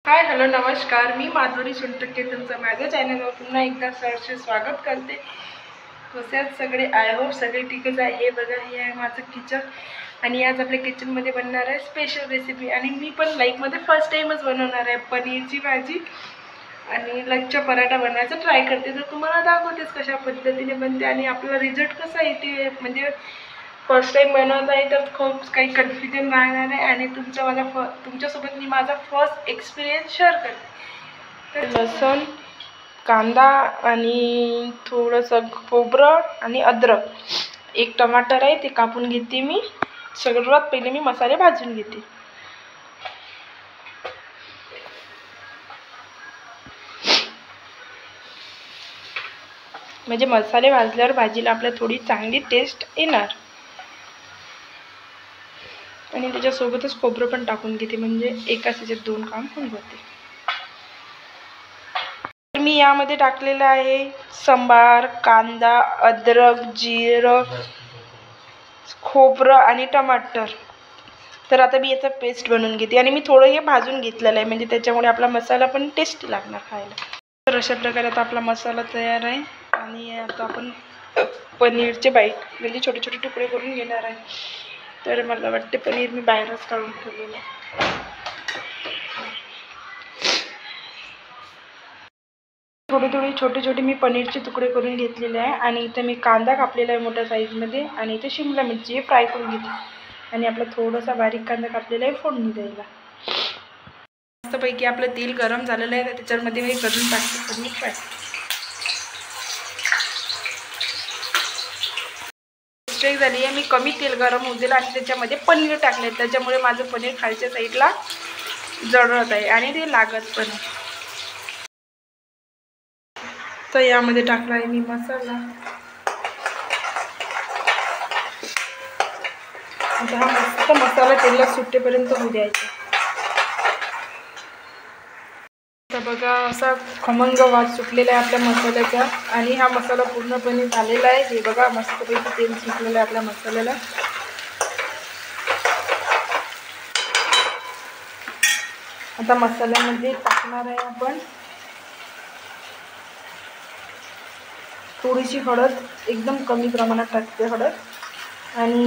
Hi hello नमस्कार, मी माधुरी सुंटके तुमचं माझ्या चॅनलवर पुन्हा एकदा सरचे स्वागत करते. कसे सगळे? आय होप सगळे ठीकच आहे. हे बघा, हे आहे माझं किचन आणि आज आपल्या किचनमध्ये बनणार आहे स्पेशल रेसिपी. आणि मी पण लाईफमध्ये फर्स्ट टाईमच बनवणार आहे पनीरची भाजी आणि लच्छा पराठा बनवायचा ट्राय करते. तर तुम्हाला दाखवतेच कशा पद्धतीने बनते आणि आपला रिझल्ट कसा येते. म्हणजे फर्स्ट टाइम बनवत आहे तर खूप काही कन्फ्युजन राहणार आहे आणि तुमच्यासोबत मी माझा फर्स्ट एक्सपिरियन्स शेअर करते. तर लसूण, कांदा आणि थोडंसं खोबरं आणि अद्रक, एक टमाटर आहे ते कापून घेते मी. सर्वात पहिले मी मसाले भाजून घेते. म्हणजे मसाले भाजल्यावर भाजीला आपल्या थोडी चांगली टेस्ट येणार. आणि त्याच्यासोबतच खोबरं पण टाकून घेते, म्हणजे एकाच ह्याच्यात दोन काम होऊन जाते. मी यामध्ये टाकलेलं आहे सांबार, कांदा, अद्रक, जिरं, खोबरं आणि टमाटर. तर आता मी याचा पेस्ट बनवून घेते आणि मी थोडं हे भाजून घेतलेलं आहे, म्हणजे त्याच्यामुळे आपला मसाला पण टेस्टी लागणार खायला. तर अशा प्रकारे आता आपला मसाला तयार आहे. आणि आता आपण पनीरचे बाईट म्हणजे छोटे छोटे तुकडे करून घेणार आहे. तर मला वाटते पनीर मी बाहेरच काढून ठेवलेलं आहे. थोडी छोटे छोटे मी पनीरचे तुकडे करून घेतलेले आहे. आणि इथे मी कांदा कापलेला आहे मोठ्या साईजमध्ये आणि इथे शिमला मिरची फ्राय करून घेतली. आणि आपला थोडासा बारीक कांदा कापलेला आहे फोडणी द्यायला. मस्तपैकी आपलं तेल गरम झालेलं आहे, तर त्याच्यामध्ये मी करून टाकते पनीर फ्राय. मिस्टेक झाली आहे, मी कमी तेल गरम होऊ दिलं आणि त्याच्यामध्ये पनीर टाकले, त्याच्यामुळे माझं पनीर खालच्या साईडला जळत आहे आणि ते लागत पण आहे. तर यामध्ये टाकला आहे मी मसाला. आता हा मस्त मसाला तेलात सुटेपर्यंत होऊ द्यायचा. तर बघा, असा खमंग वास सुटलेला आहे आपल्या मसाल्याचा आणि हा मसाला पूर्णपणे झालेला आहे. हे बघा, मस्तपैकी तेल सुटलेलं आहे आपल्या मसाल्याला. आता मसाल्यामध्ये टाकणार आहे आपण थोडीशी हळद, एकदम कमी प्रमाणात टाकते हळद. आणि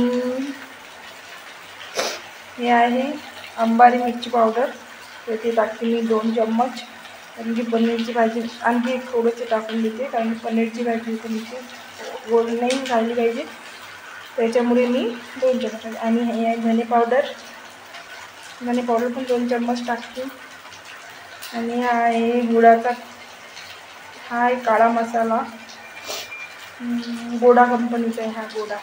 हे आहे अंबारी मिरची पावडर, तर ते टाकते मी 2 चम्मच. कारण की पनीरची भाजी आणखी थोडंसं टाकून देते, कारण पनीरची भाजी तुमची गोड नाही झाली पाहिजे, त्याच्यामुळे मी 2 चम्मच. आणि हे आहे धने पावडर पण 2 चम्मच टाकते. आणि हा आहे गुळाचा, हा आहे काळा मसाला, गोडा कंपनीचा आहे हा गोडा.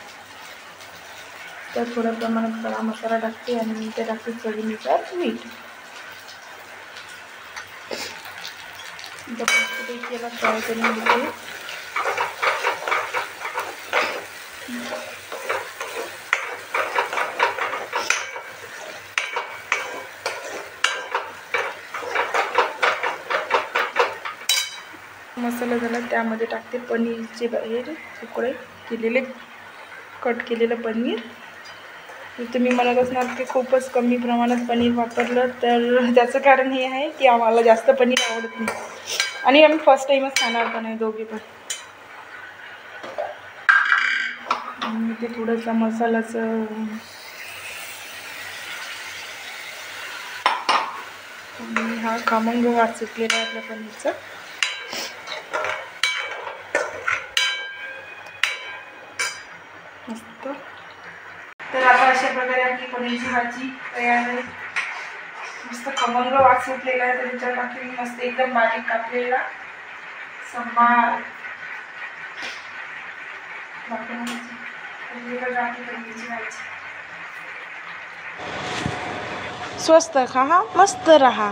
तर थोड्या प्रमाणात काळा मसाला टाकते आणि ते टाकते चवीनुसार मीठ. मस्तपैकी याला फ्राय करून घेते. मसाला झाला, त्यामध्ये टाकते पनीरचे बाहेर तुकडे केलेले, कट केलेलं पनीर. तुम्ही म्हणत असणार की खूपच कमी प्रमाणात पनीर वापरलं, तर त्याचं कारण हे आहे की आम्हाला जास्त पनीर आवडत नाही आणि आम्ही फर्स्ट टाईमच खाणार पण आहे दोघे पण. आणि ते थोडंसं मसाल्याचं आणि हा खमंग वास सुटलेला आहे आपल्या पनीरचा. मस्त. तर आता अशा प्रकारे आपली पनीरची भाजी तयार आहे. मस्त खमंग वास सुटलेला आहे. तर त्याच्यावर टाकते मी मस्त एकदम बारीक कापलेला सांबार, स्वस्त खा, मस्त रहा.